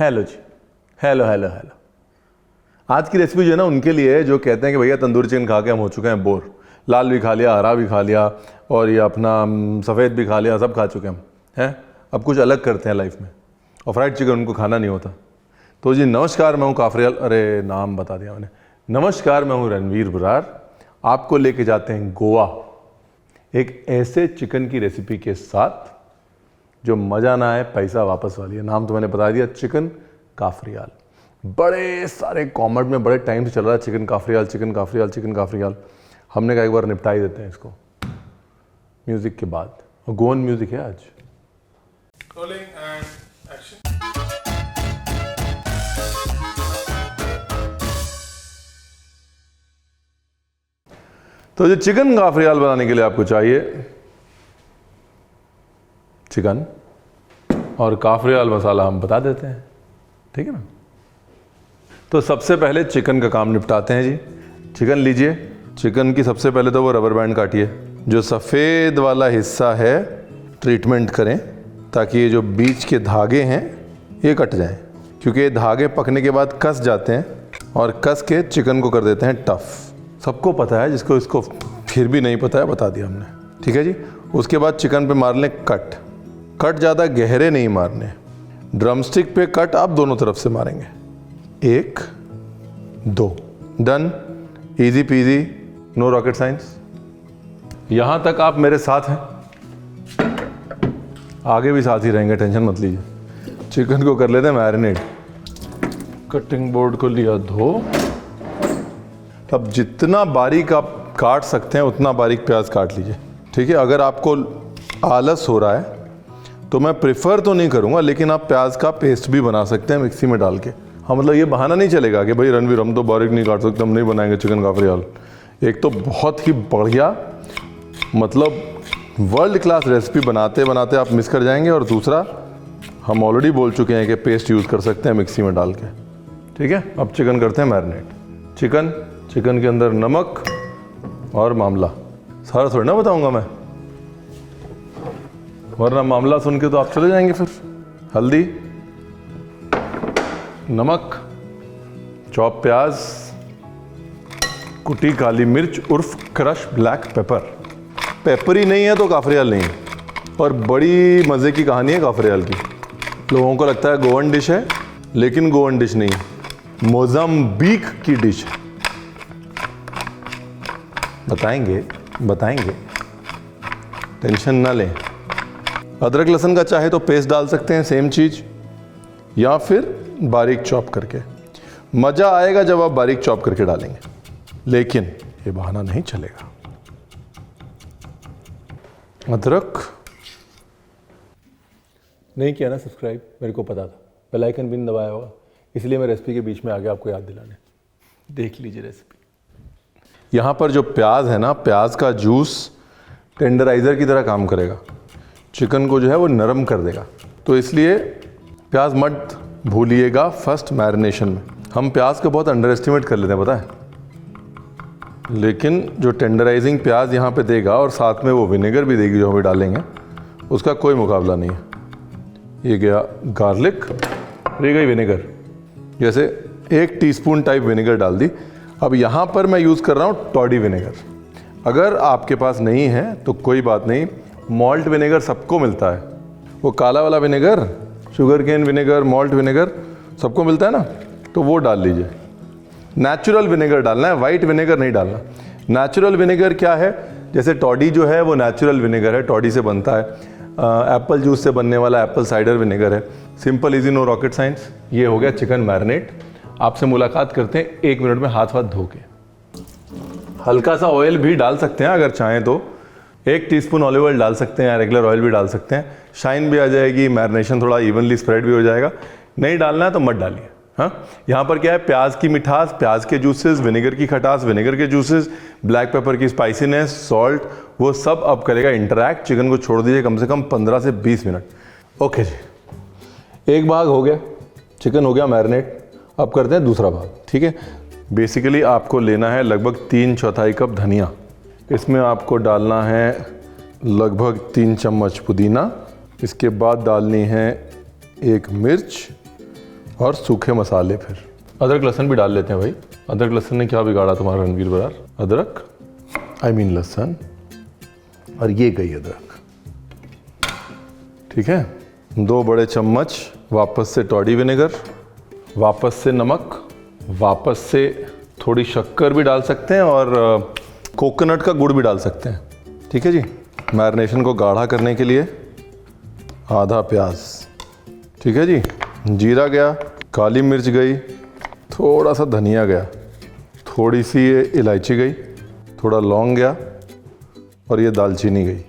Hello जी, hello hello hello. आज की recipe जो है ना उनके लिए है जो कहते हैं कि भैया तंदूरी चिकन खा के हम हो चुके हैं बोर। लाल भी खा लिया, हरा भी खा लिया और ये अपना सफ़ेद भी खा लिया, सब खा चुके हम हैं। अब कुछ अलग करते हैं लाइफ में और फ्राइड चिकन उनको खाना नहीं होता। तो जी नमस्कार, मैं हूँ काफरियाल, अरे नाम बता दिया मैंने। नमस्कार, मैं हूँ रणवीर बरार। आपको लेके जाते हैं गोवा एक ऐसे चिकन की रेसिपी के साथ जो मज़ा ना आए पैसा वापस वाली है। नाम तो मैंने बता दिया, चिकन काफरियाल। बड़े सारे कॉमेंट में बड़े टाइम से चल रहा है chicken cafreal, chicken cafreal, chicken cafreal. हमने कहा एक बार निपटा ही देते हैं इसको म्यूज़िक के बाद। और गोवन म्यूज़िक है आज। Rolling and action. तो जो चिकन काफरियाल बनाने के लिए आपको चाहिए चिकन और काफरियाल मसाला हम बता देते हैं, ठीक है ना। तो सबसे पहले चिकन का काम निपटाते हैं जी। चिकन लीजिए। चिकन की सबसे पहले तो वो रबर बैंड काटिए, जो सफ़ेद वाला हिस्सा है ट्रीटमेंट करें ताकि ये जो बीच के धागे हैं ये कट जाएं, क्योंकि ये धागे पकने के बाद कस जाते हैं और कस के चिकन को कर देते हैं टफ़। सबको पता है, जिसको इसको फिर भी नहीं पता है बता दिया हमने, ठीक है जी। उसके बाद चिकन पे मार लें कट। कट ज़्यादा गहरे नहीं मारने, ड्रमस्टिक पे कट आप दोनों तरफ से मारेंगे। 1 2 done, easy peasy, no rocket science. यहाँ तक आप मेरे साथ हैं, आगे भी साथ ही रहेंगे, टेंशन मत लीजिए। चिकन को कर लेते हैं मैरिनेट। कटिंग बोर्ड को लिया धो। अब जितना बारीक आप काट सकते हैं उतना बारीक प्याज काट लीजिए, ठीक है। अगर आपको आलस हो रहा है तो मैं प्रेफर तो नहीं करूँगा, लेकिन आप प्याज का पेस्ट भी बना सकते हैं मिक्सी में डाल के। हाँ, मतलब ये बहाना नहीं चलेगा कि भाई रणवीर हम तो बारीक नहीं काट सकते, हम नहीं बनाएंगे चिकन काफरियाल। एक तो बहुत ही बढ़िया, मतलब वर्ल्ड क्लास रेसिपी बनाते बनाते आप मिस कर जाएंगे, और दूसरा हम ऑलरेडी बोल चुके हैं कि पेस्ट यूज़ कर सकते हैं मिक्सी में डाल के, ठीक है। अब चिकन करते हैं मैरिनेट। चिकन के अंदर नमक और मामला, सारा थोड़ी ना बताऊंगा मैं, वरना मामला सुन के तो आप चले जाएंगे फिर। हल्दी, नमक, चॉप प्याज, कुटी काली मिर्च उर्फ क्रश ब्लैक पेपर। पेपरी नहीं है तो काफरियाल नहीं है। और बड़ी मज़े की कहानी है काफरियाल की। लोगों को लगता है गोवन डिश है, लेकिन गोवन डिश नहीं है, मोजाम्बिक की डिश है। बताएंगे, टेंशन ना लें। अदरक लहसुन का चाहे तो पेस्ट डाल सकते हैं, सेम चीज़, या फिर बारीक चॉप करके। मज़ा आएगा जब आप बारीक चॉप करके डालेंगे, लेकिन ये बहाना नहीं चलेगा। अदरक नहीं किया ना सब्सक्राइब, मेरे को पता था, बेल आइकन भी नहीं दबाया होगा, इसलिए मैं रेसिपी के बीच में आ गया आपको याद दिलाने। देख लीजिए रेसिपी। यहाँ पर जो प्याज है ना, प्याज का जूस टेंडराइज़र की तरह काम करेगा, चिकन को जो है वो नरम कर देगा। तो इसलिए प्याज मत भूलिएगा फर्स्ट मैरिनेशन में। हम प्याज को बहुत अंडर एस्टिमेट कर लेते हैं, पता है, लेकिन जो टेंडराइजिंग प्याज यहाँ पे देगा और साथ में वो विनेगर भी देगी जो हम डालेंगे, उसका कोई मुकाबला नहीं है। ये गया गार्लिक, ये गई विनेगर, जैसे 1 टीस्पून टाइप विनेगर डाल दी। अब यहाँ पर मैं यूज़ कर रहा हूँ टॉडी विनेगर। अगर आपके पास नहीं है तो कोई बात नहीं, मॉल्ट विनेगर सबको मिलता है। वो काला वाला vinegar, sugar cane vinegar, malt vinegar सबको मिलता है ना, तो वो डाल लीजिए। नेचुरल विनेगर डालना है, वाइट विनेगर नहीं डालना। नेचुरल विनेगर क्या है, जैसे टॉडी जो है वो नेचुरल विनेगर है, टॉडी से बनता है। एप्पल जूस से बनने वाला एप्पल साइडर विनेगर है। Simple easy, no rocket science. ये हो गया चिकन मैरिनेट। आपसे मुलाकात करते हैं 1 मिनट में हाथ धो के। हल्का सा ऑयल भी डाल सकते हैं अगर चाहें तो, 1 टीस्पून ऑलिव ऑयल डाल सकते हैं, रेगुलर ऑयल भी डाल सकते हैं। शाइन भी आ जाएगी, मैरिनेशन थोड़ा इवनली स्प्रेड भी हो जाएगा। नहीं डालना है तो मत डालिए। हाँ, यहाँ पर क्या है, प्याज की मिठास, प्याज के जूसेस, विनेगर की खटास, विनेगर के जूसेस, ब्लैक पेपर की स्पाइसीनेस, सॉल्ट, वो सब अब करेगा इंटरैक्ट। चिकन को छोड़ दीजिए कम से कम 15 से 20 मिनट। ओके जी, एक भाग हो गया, चिकन हो गया मैरिनेट। अब करते हैं दूसरा भाग, ठीक है। बेसिकली आपको लेना है लगभग 3/4 कप धनिया। इसमें आपको डालना है लगभग 3 चम्मच पुदीना। इसके बाद डालनी है 1 मिर्च और सूखे मसाले। फिर अदरक लहसुन भी डाल लेते हैं भाई। अदरक लहसुन ने क्या बिगाड़ा तुम्हारा रणवीर बरार? अदरक लहसुन, और ये गई अदरक। ठीक है, 2 बड़े चम्मच वापस से टॉडी विनेगर, वापस से नमक, वापस से थोड़ी शक्कर भी डाल सकते हैं और कोकोनट का गुड़ भी डाल सकते हैं। ठीक है जी। मैरिनेशन को गाढ़ा करने के लिए आधा प्याज। ठीक है जी। जीरा गया, काली मिर्च गई, थोड़ा सा धनिया गया, थोड़ी सी ये इलायची गई, थोड़ा लौंग गया, और ये दालचीनी गई,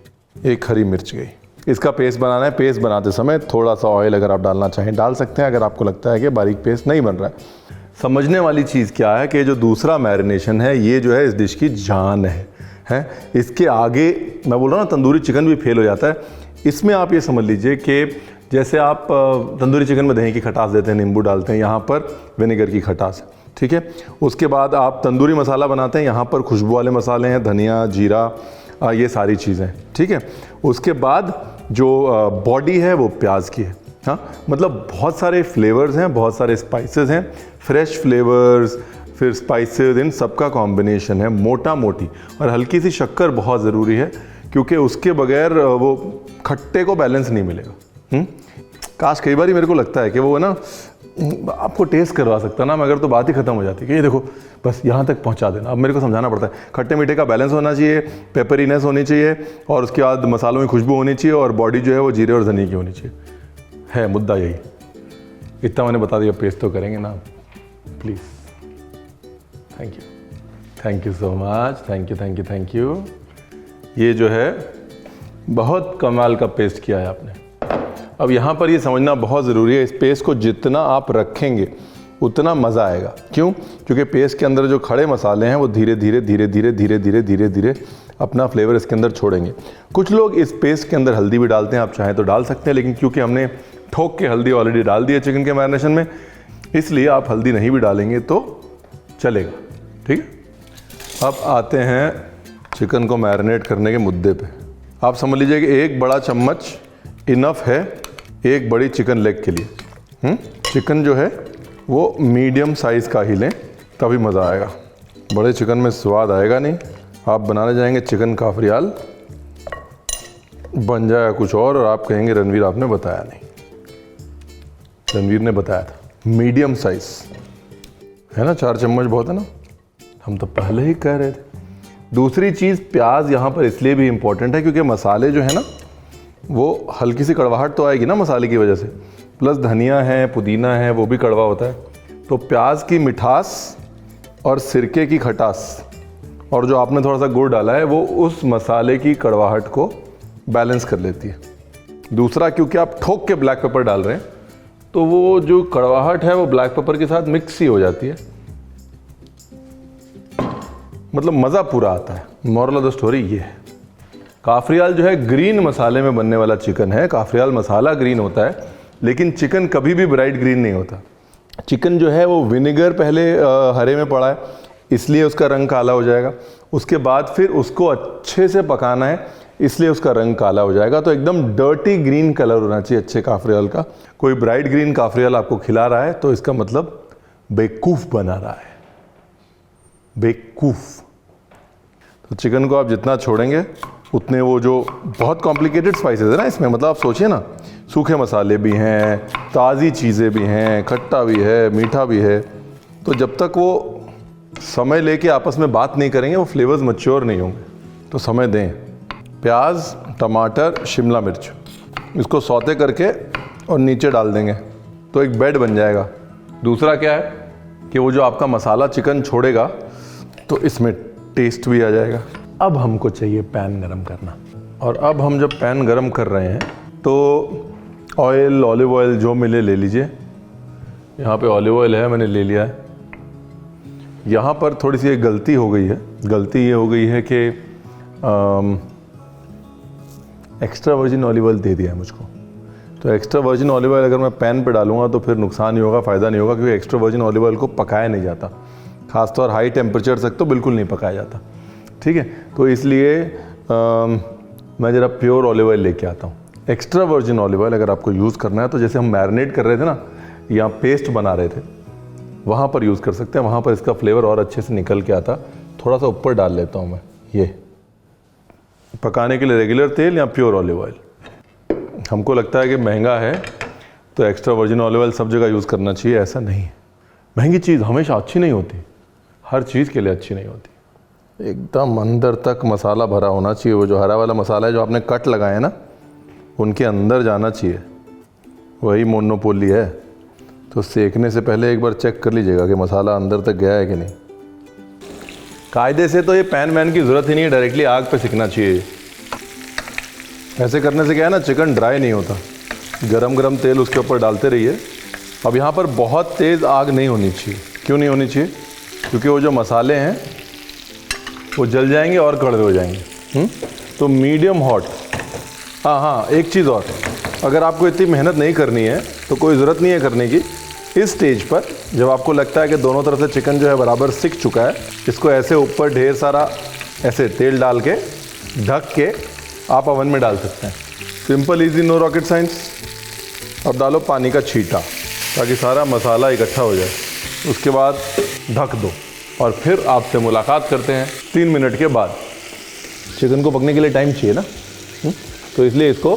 1 हरी मिर्च गई। इसका पेस्ट बनाना है। पेस्ट बनाते समय थोड़ा सा ऑयल अगर आप डालना चाहें डाल सकते हैं, अगर आपको लगता है कि बारीक पेस्ट नहीं बन रहा है। समझने वाली चीज़ क्या है कि जो दूसरा मैरिनेशन है ये जो है इस डिश की जान है। इसके आगे मैं बोल रहा हूँ ना, तंदूरी चिकन भी फेल हो जाता है। इसमें आप ये समझ लीजिए कि जैसे आप तंदूरी चिकन में दही की खटास देते हैं, नींबू डालते हैं, यहाँ पर विनेगर की खटास है। ठीक है। उसके बाद आप तंदूरी मसाला बनाते हैं, यहाँ पर खुशबू वाले मसाले हैं, धनिया, जीरा, ये सारी चीज़ें। ठीक है। उसके बाद जो बॉडी है वो प्याज की है। हाँ, मतलब बहुत सारे फ्लेवर्स हैं, बहुत सारे स्पाइसेस हैं, फ्रेश फ्लेवर्स, फिर स्पाइसेस, इन सबका कॉम्बिनेशन है मोटा मोटी। और हल्की सी शक्कर बहुत ज़रूरी है, क्योंकि उसके बगैर वो खट्टे को बैलेंस नहीं मिलेगा। काश कई बार मेरे को लगता है कि वो ना आपको टेस्ट करवा सकता ना, मगर तो बात ही खत्म हो जाती है कि ये देखो बस यहाँ तक पहुँचा देना। अब मेरे को समझाना पड़ता है, खट्टे मीठे का बैलेंस होना चाहिए, पेपरीनेस होनी चाहिए, और उसके बाद मसालों में खुशबू होनी चाहिए, और बॉडी जो है वो जीरे और धनिया की होनी चाहिए। है मुद्दा यही। इतना मैंने बता दिया, पेस्ट तो करेंगे ना please. Thank you so much, thank you. ये जो है बहुत कमाल का पेस्ट किया है आपने। अब यहाँ पर ये समझना बहुत ज़रूरी है, इस पेस्ट को जितना आप रखेंगे उतना मज़ा आएगा। क्यों? क्योंकि पेस्ट के अंदर जो खड़े मसाले हैं वो धीरे धीरे अपना फ्लेवर इसके अंदर छोड़ेंगे। कुछ लोग इस पेस्ट के अंदर हल्दी भी डालते हैं, आप चाहें तो डाल सकते हैं, लेकिन क्योंकि हमने ठोक के हल्दी ऑलरेडी डाल दी है चिकन के मैरिनेशन में, इसलिए आप हल्दी नहीं भी डालेंगे तो चलेगा। ठीक है। अब आते हैं चिकन को मैरिनेट करने के मुद्दे पे। आप समझ लीजिए कि 1 बड़ा चम्मच इनफ है 1 बड़ी चिकन लेग के लिए। चिकन जो है वो मीडियम साइज़ का ही लें, तभी मज़ा आएगा। बड़े चिकन में स्वाद आएगा नहीं। आप बनाने जाएंगे चिकन काफरियाल, बन जाएगा कुछ और आप कहेंगे रणवीर आपने बताया नहीं। रणवीर ने बताया था मीडियम साइज़ है ना, 4 चम्मच बहुत है ना, हम तो पहले ही कह रहे थे। दूसरी चीज़, प्याज यहाँ पर इसलिए भी इम्पोर्टेंट है क्योंकि मसाले जो है ना वो हल्की सी कड़वाहट तो आएगी ना मसाले की वजह से, प्लस धनिया है, पुदीना है, वो भी कड़वा होता है। तो प्याज की मिठास और सिरके की खटास और जो आपने थोड़ा सा गुड़ डाला है वो उस मसाले की कड़वाहट को बैलेंस कर लेती है। दूसरा, क्योंकि आप ठोक के ब्लैक पेपर डाल रहे हैं तो वो जो कड़वाहट है वो ब्लैक पेपर के साथ मिक्स ही हो जाती है, मतलब मज़ा पूरा आता है। मोरल ऑफ द स्टोरी ये है। काफरियाल जो है ग्रीन मसाले में बनने वाला चिकन है। काफरियाल मसाला ग्रीन होता है, लेकिन चिकन कभी भी ब्राइट ग्रीन नहीं होता। चिकन जो है वो विनेगर पहले हरे में पड़ा है, इसलिए उसका रंग काला हो जाएगा। उसके बाद फिर उसको अच्छे से पकाना है, इसलिए उसका रंग काला हो जाएगा। तो एकदम डर्टी ग्रीन कलर होना चाहिए अच्छे काफरियाल का। कोई ब्राइट ग्रीन काफरियाल आपको खिला रहा है तो इसका मतलब बेवकूफ़ बना रहा है, बेवकूफ़। तो चिकन को आप जितना छोड़ेंगे उतने वो जो बहुत कॉम्प्लिकेटेड स्पाइसेस है ना इसमें, मतलब आप सोचिए ना, सूखे मसाले भी हैं, ताज़ी चीज़ें भी हैं, खट्टा भी है, मीठा भी है। तो जब तक वो समय लेके आपस में बात नहीं करेंगे वो फ्लेवर्स मैच्योर नहीं होंगे, तो समय दें। प्याज, टमाटर, शिमला मिर्च, इसको सौते करके और नीचे डाल देंगे तो एक बेड बन जाएगा। दूसरा क्या है कि वो जो आपका मसाला चिकन छोड़ेगा तो इसमें टेस्ट भी आ जाएगा। अब हमको चाहिए पैन गरम करना, और अब हम जब पैन गरम कर रहे हैं तो ऑयल, ऑलिव ऑयल जो मिले ले लीजिए। यहाँ पे ऑलिव ऑयल है, मैंने ले लिया है। यहाँ पर थोड़ी सी एक गलती हो गई है। गलती ये हो गई है कि एक्स्ट्रा वर्जिन ऑलिव ऑयल दे दिया है मुझको। तो एक्स्ट्रा वर्जिन ऑलिव ऑयल अगर मैं पैन पे डालूंगा तो फिर नुकसान ही होगा, फ़ायदा नहीं होगा, क्योंकि एक्स्ट्रा वर्जिन ऑलिव ऑयल को पकाया नहीं जाता, खासतौर हाई टेम्परेचर तक तो बिल्कुल नहीं पकाया जाता। ठीक है, तो इसलिए मैं ज़रा प्योर ऑलिव ऑयल लेके आता हूँ। एक्स्ट्रा वर्जिन ऑलिव ऑयल अगर आपको यूज़ करना है तो जैसे हम मैरिनेट कर रहे थे ना, या पेस्ट बना रहे थे वहाँ पर यूज़ कर सकते हैं, वहाँ पर इसका फ्लेवर और अच्छे से निकल के आता। थोड़ा सा ऊपर डाल लेता हूँ मैं ये पकाने के लिए रेगुलर तेल या प्योर ऑलिव ऑयल। हमको लगता है कि महंगा है तो एक्स्ट्रा वर्जिन ऑलिव ऑयल सब जगह यूज़ करना चाहिए, ऐसा नहीं है। महंगी चीज़ हमेशा अच्छी नहीं होती, हर चीज़ के लिए अच्छी नहीं होती। एकदम अंदर तक मसाला भरा होना चाहिए। वो जो हरा वाला मसाला है जो आपने कट लगाए हैं ना, उनके अंदर जाना चाहिए, वही मोनोपोली है। तो सेकने से पहले एक बार चेक कर लीजिएगा कि मसाला अंदर तक गया है कि नहीं। कायदे से तो ये पैन वैन की ज़रूरत ही नहीं है, डायरेक्टली आग पे सिकना चाहिए। ऐसे करने से क्या है ना, चिकन ड्राई नहीं होता। गरम गरम तेल उसके ऊपर डालते रहिए। अब यहाँ पर बहुत तेज़ आग नहीं होनी चाहिए। क्यों नहीं होनी चाहिए? क्योंकि वो जो मसाले हैं वो जल जाएंगे और कड़वे हो जाएंगे। तो मीडियम हॉट। हाँ, एक चीज़ और, अगर आपको इतनी मेहनत नहीं करनी है तो कोई ज़रूरत नहीं है करने की। इस स्टेज पर जब आपको लगता है कि दोनों तरफ से चिकन जो है बराबर सिक चुका है, इसको ऐसे ऊपर ढेर सारा ऐसे तेल डाल के ढक के आप ओवन में डाल सकते हैं। Simple easy, no rocket science. अब डालो पानी का छींटा ताकि सारा मसाला इकट्ठा हो जाए। उसके बाद ढक दो और फिर आपसे मुलाकात करते हैं 3 मिनट के बाद। चिकन को पकने के लिए टाइम चाहिए ना, तो इसलिए इसको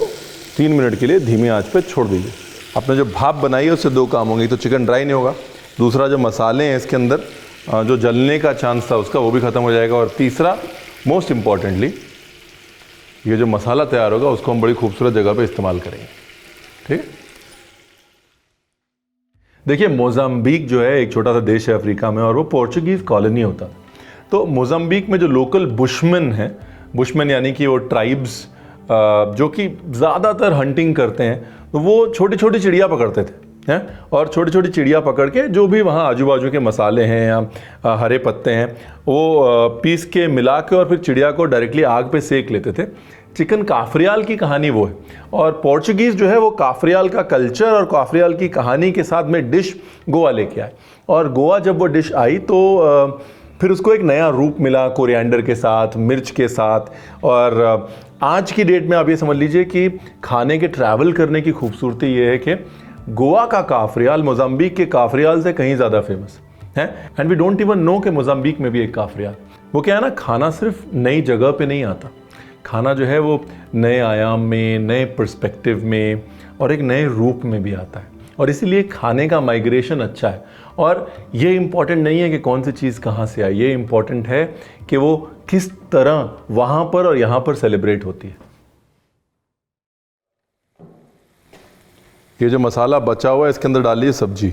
3 मिनट के लिए धीमी आंच पे छोड़ दीजिए। आपने जो भाप बनाई है उससे 2 काम होंगे, तो चिकन ड्राई नहीं होगा, दूसरा जो मसाले हैं इसके अंदर जो जलने का चांस था उसका वो भी ख़त्म हो जाएगा, और तीसरा मोस्ट इम्पॉर्टेंटली ये जो मसाला तैयार होगा उसको हम बड़ी खूबसूरत जगह पे इस्तेमाल करेंगे। ठीक। देखिए, मोजाम्बिक जो है एक छोटा सा देश है अफ्रीका में, और वो पोर्चुगीज़ कॉलोनी होता। तो मोजाम्बिक में जो लोकल बुशमैन हैं, बुशमैन यानी कि वो ट्राइब्स जो कि ज़्यादातर हंटिंग करते हैं, तो वो छोटी छोटी चिड़िया पकड़ते थे हैं, और छोटी छोटी चिड़िया पकड़ के जो भी वहाँ आजू बाजू के मसाले हैं या हरे पत्ते हैं वो पीस के मिला के और फिर चिड़िया को डायरेक्टली आग पे सेक लेते थे। चिकन काफरियाल की कहानी वो है, और पोर्चुगीज़ जो है वो काफरियाल का कल्चर और काफरियाल की कहानी के साथ में डिश गोवा लेके आए। और गोवा जब वो डिश आई तो फिर उसको एक नया रूप मिला कोरिएंडर के साथ, मिर्च के साथ। और आज की डेट में आप ये समझ लीजिए कि खाने के ट्रैवल करने की खूबसूरती ये है कि गोवा का काफरियाल मोजाम्बिक के काफरियाल से कहीं ज़्यादा फेमस है। And we don't even know कि मोजाम्बिक में भी एक काफरियाल। वो क्या है ना, खाना सिर्फ नई जगह पे नहीं आता, खाना जो है वो नए आयाम में, नए पर्सपेक्टिव में और एक नए रूप में भी आता है। और इसीलिए खाने का माइग्रेशन अच्छा है। और ये इम्पॉर्टेंट नहीं है कि कौन सी चीज़ कहाँ से आई, ये इम्पॉर्टेंट है कि वो किस तरह वहाँ पर और यहाँ पर सेलिब्रेट होती है। ये जो मसाला बचा हुआ है इसके अंदर डालिए सब्जी,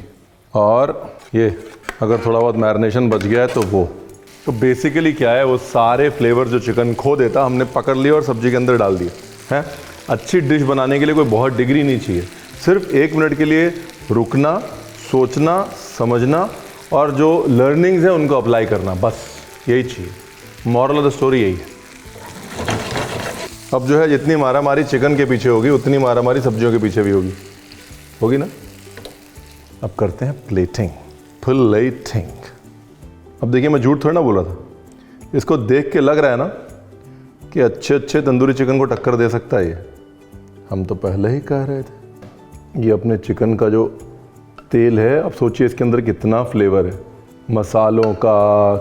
और ये अगर थोड़ा बहुत मैरिनेशन बच गया है तो वो। तो बेसिकली क्या है, वो सारे फ्लेवर जो चिकन खो देता हमने पकड़ लिया और सब्जी के अंदर डाल दिया है। अच्छी डिश बनाने के लिए कोई बहुत डिग्री नहीं चाहिए, सिर्फ 1 मिनट के लिए रुकना, सोचना, समझना और जो लर्निंग्स हैं उनको अप्लाई करना, बस यही चाहिए। मॉरल ऑफ द स्टोरी यही है। अब जो है जितनी मारामारी चिकन के पीछे होगी उतनी मारामारी सब्जियों के पीछे भी होगी ना। अब करते हैं प्लेटिंग। अब देखिए, मैं झूठ थोड़ा ना बोला था। इसको देख के लग रहा है ना कि अच्छे अच्छे तंदूरी चिकन को टक्कर दे सकता है ये। हम तो पहले ही कह रहे थे। ये अपने चिकन का जो तेल है, अब सोचिए इसके अंदर कितना फ्लेवर है, मसालों का,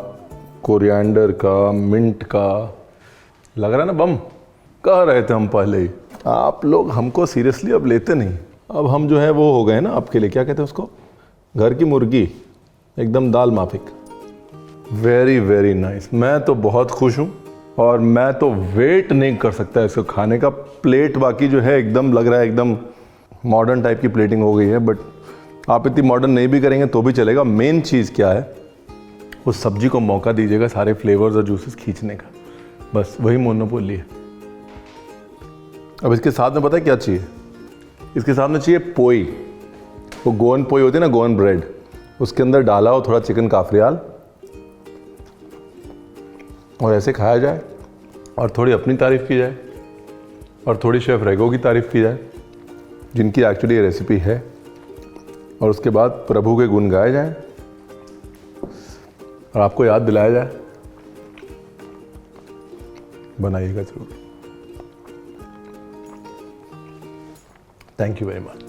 कोरिएंडर का, मिंट का। लग रहा है ना बम। कह रहे थे हम पहले ही। आप लोग हमको सीरियसली अब लेते नहीं। अब हम जो है वो हो गए ना आपके लिए, क्या कहते हैं उसको, घर की मुर्गी, एकदम दाल माफिक। Very very nice. मैं तो बहुत खुश हूँ और मैं तो वेट नहीं कर सकता इसको खाने का। प्लेट बाकी जो है एकदम लग रहा है एकदम मॉडर्न टाइप की प्लेटिंग हो गई है, बट आप इतनी मॉडर्न नहीं भी करेंगे तो भी चलेगा। मेन चीज़ क्या है, उस सब्जी को मौका दीजिएगा सारे फ्लेवर्स और जूसेस खींचने का, बस वही मोनोपोली है। अब इसके साथ में पता है क्या चाहिए, इसके साथ में चाहिए पोई। वो गोवन पोई होती है ना, गोवन ब्रेड, उसके अंदर डाला हो थोड़ा चिकन काफरियाल और ऐसे खाया जाए, और थोड़ी अपनी तारीफ़ की जाए और थोड़ी शेफ़ रेगो की तारीफ़ की जाए जिनकी एक्चुअली ये रेसिपी है, और उसके बाद प्रभु के गुण गाए जाएं और आपको याद दिलाया जाए, बनाइएगा जरूर। Thank you very much.